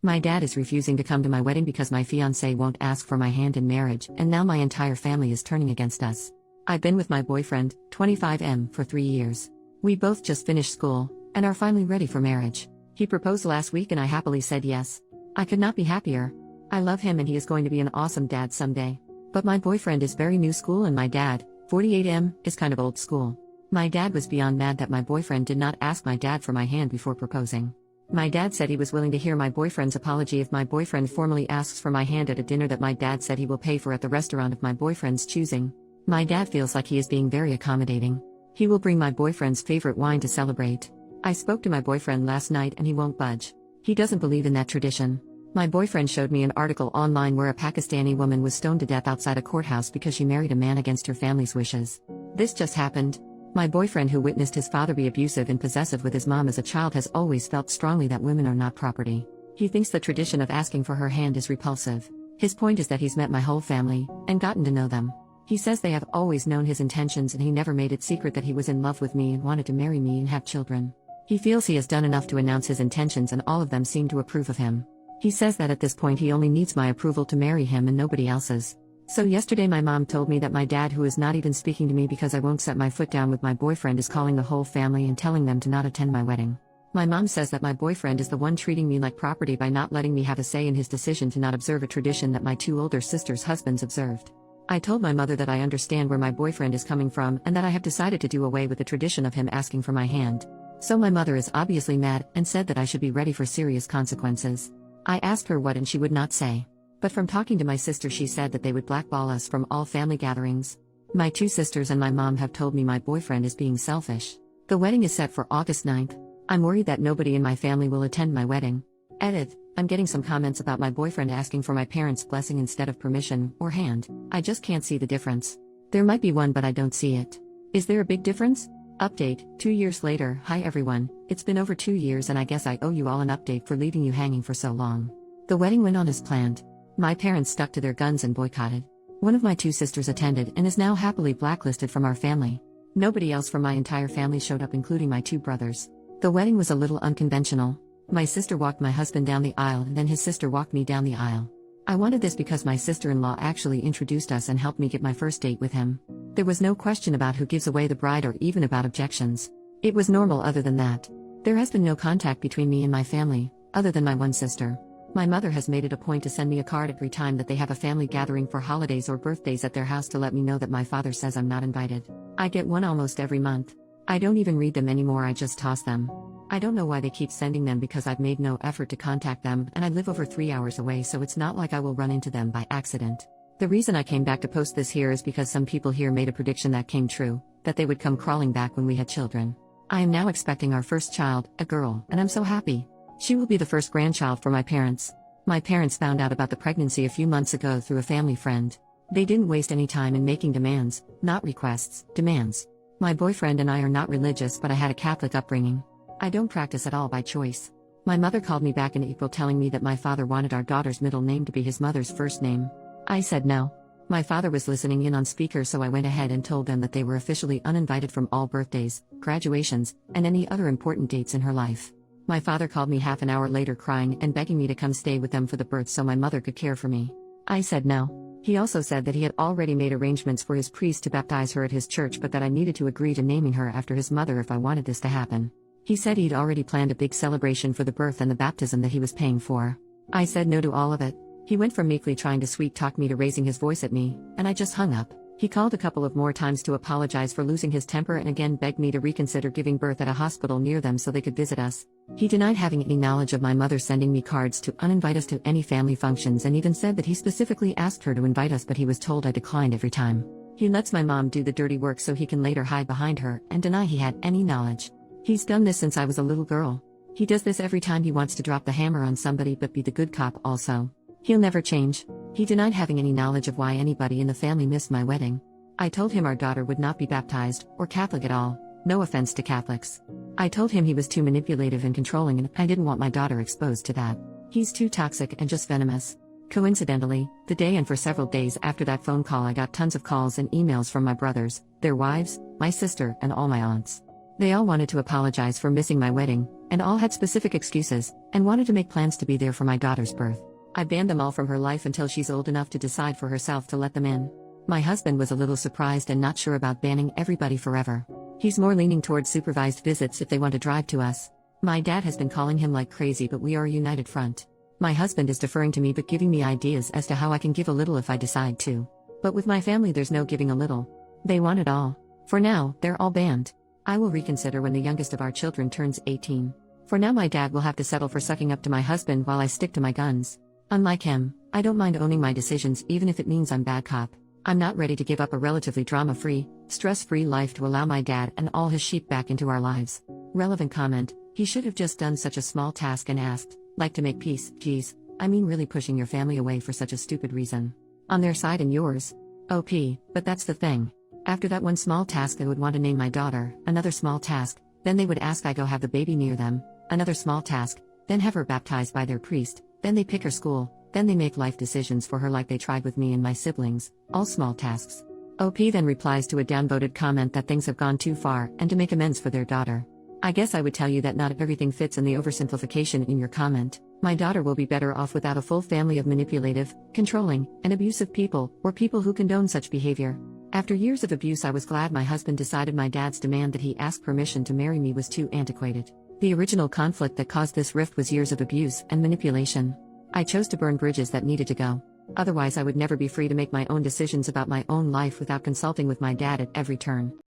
My dad is refusing to come to my wedding because my fiancé won't ask for my hand in marriage, and now my entire family is turning against us. I've been with my boyfriend, 25M, for 3 years. We both just finished school, and are finally ready for marriage. He proposed last week and I happily said yes. I could not be happier. I love him and he is going to be an awesome dad someday. But my boyfriend is very new school and my dad, 48M, is kind of old school. My dad was beyond mad that my boyfriend did not ask my dad for my hand before proposing. My dad said he was willing to hear my boyfriend's apology if my boyfriend formally asks for my hand at a dinner that my dad said he will pay for at the restaurant of my boyfriend's choosing. My dad feels like he is being very accommodating. He will bring my boyfriend's favorite wine to celebrate. I spoke to my boyfriend last night and he won't budge. He doesn't believe in that tradition. My boyfriend showed me an article online where a Pakistani woman was stoned to death outside a courthouse because she married a man against her family's wishes. This just happened. My boyfriend, who witnessed his father be abusive and possessive with his mom as a child, has always felt strongly that women are not property. He thinks the tradition of asking for her hand is repulsive. His point is that he's met my whole family, and gotten to know them. He says they have always known his intentions and he never made it secret that he was in love with me and wanted to marry me and have children. He feels he has done enough to announce his intentions and all of them seem to approve of him. He says that at this point he only needs my approval to marry him and nobody else's. So yesterday my mom told me that my dad, who is not even speaking to me because I won't set my foot down with my boyfriend, is calling the whole family and telling them to not attend my wedding. My mom says that my boyfriend is the one treating me like property by not letting me have a say in his decision to not observe a tradition that my 2 older sisters' husbands observed. I told my mother that I understand where my boyfriend is coming from and that I have decided to do away with the tradition of him asking for my hand. So my mother is obviously mad and said that I should be ready for serious consequences. I asked her what and she would not say. But from talking to my sister, she said that they would blackball us from all family gatherings. My 2 sisters and my mom have told me my boyfriend is being selfish. The wedding is set for August 9th. I'm worried that nobody in my family will attend my wedding. Edit. I'm getting some comments about my boyfriend asking for my parents' blessing instead of permission, or hand. I just can't see the difference. There might be one but I don't see it. Is there a big difference? Update, 2 years later. Hi everyone, it's been over 2 years and I guess I owe you all an update for leaving you hanging for so long. The wedding went on as planned. My parents stuck to their guns and boycotted. One of my 2 sisters attended and is now happily blacklisted from our family. Nobody else from my entire family showed up, including my 2 brothers. The wedding was a little unconventional. My sister walked my husband down the aisle and then his sister walked me down the aisle. I wanted this because my sister-in-law actually introduced us and helped me get my first date with him. There was no question about who gives away the bride or even about objections. It was normal other than that. There has been no contact between me and my family, other than my one sister. My mother has made it a point to send me a card every time that they have a family gathering for holidays or birthdays at their house to let me know that my father says I'm not invited. I get one almost every month. I don't even read them anymore, I just toss them. I don't know why they keep sending them because I've made no effort to contact them and I live over 3 hours away, so it's not like I will run into them by accident. The reason I came back to post this here is because some people here made a prediction that came true, that they would come crawling back when we had children. I am now expecting our first child, a girl, and I'm so happy. She will be the first grandchild for my parents. My parents found out about the pregnancy a few months ago through a family friend. They didn't waste any time in making demands, not requests, demands. My boyfriend and I are not religious, but I had a Catholic upbringing. I don't practice at all by choice. My mother called me back in April telling me that my father wanted our daughter's middle name to be his mother's first name. I said no. My father was listening in on speaker, so I went ahead and told them that they were officially uninvited from all birthdays, graduations, and any other important dates in her life. My father called me half an hour later crying and begging me to come stay with them for the birth so my mother could care for me. I said no. He also said that he had already made arrangements for his priest to baptize her at his church, but that I needed to agree to naming her after his mother if I wanted this to happen. He said he'd already planned a big celebration for the birth and the baptism that he was paying for. I said no to all of it. He went from meekly trying to sweet-talk me to raising his voice at me, and I just hung up. He called a couple of more times to apologize for losing his temper and again begged me to reconsider giving birth at a hospital near them so they could visit us. He denied having any knowledge of my mother sending me cards to uninvite us to any family functions and even said that he specifically asked her to invite us, but he was told I declined every time. He lets my mom do the dirty work so he can later hide behind her and deny he had any knowledge. He's done this since I was a little girl. He does this every time he wants to drop the hammer on somebody but be the good cop also. He'll never change. He denied having any knowledge of why anybody in the family missed my wedding. I told him our daughter would not be baptized, or Catholic at all, no offense to Catholics. I told him he was too manipulative and controlling and I didn't want my daughter exposed to that. He's too toxic and just venomous. Coincidentally, the day and for several days after that phone call I got tons of calls and emails from my brothers, their wives, my sister, and all my aunts. They all wanted to apologize for missing my wedding, and all had specific excuses, and wanted to make plans to be there for my daughter's birth. I banned them all from her life until she's old enough to decide for herself to let them in. My husband was a little surprised and not sure about banning everybody forever. He's more leaning towards supervised visits if they want to drive to us. My dad has been calling him like crazy, but we are a united front. My husband is deferring to me but giving me ideas as to how I can give a little if I decide to. But with my family there's no giving a little. They want it all. For now, they're all banned. I will reconsider when the youngest of our children turns 18. For now my dad will have to settle for sucking up to my husband while I stick to my guns. Unlike him, I don't mind owning my decisions even if it means I'm bad cop. I'm not ready to give up a relatively drama-free, stress-free life to allow my dad and all his sheep back into our lives. Relevant comment: he should have just done such a small task and asked, like to make peace. Geez, I mean really pushing your family away for such a stupid reason. On their side and yours. OP, but that's the thing. After that one small task they would want to name my daughter, another small task, then they would ask I go have the baby near them, another small task, then have her baptized by their priest, then they pick her school, then they make life decisions for her like they tried with me and my siblings, all small tasks. OP then replies to a downvoted comment that things have gone too far and to make amends for their daughter. I guess I would tell you that not everything fits in the oversimplification in your comment. My daughter will be better off without a full family of manipulative, controlling, and abusive people, or people who condone such behavior. After years of abuse I was glad my husband decided my dad's demand that he ask permission to marry me was too antiquated. The original conflict that caused this rift was years of abuse and manipulation. I chose to burn bridges that needed to go. Otherwise I would never be free to make my own decisions about my own life without consulting with my dad at every turn.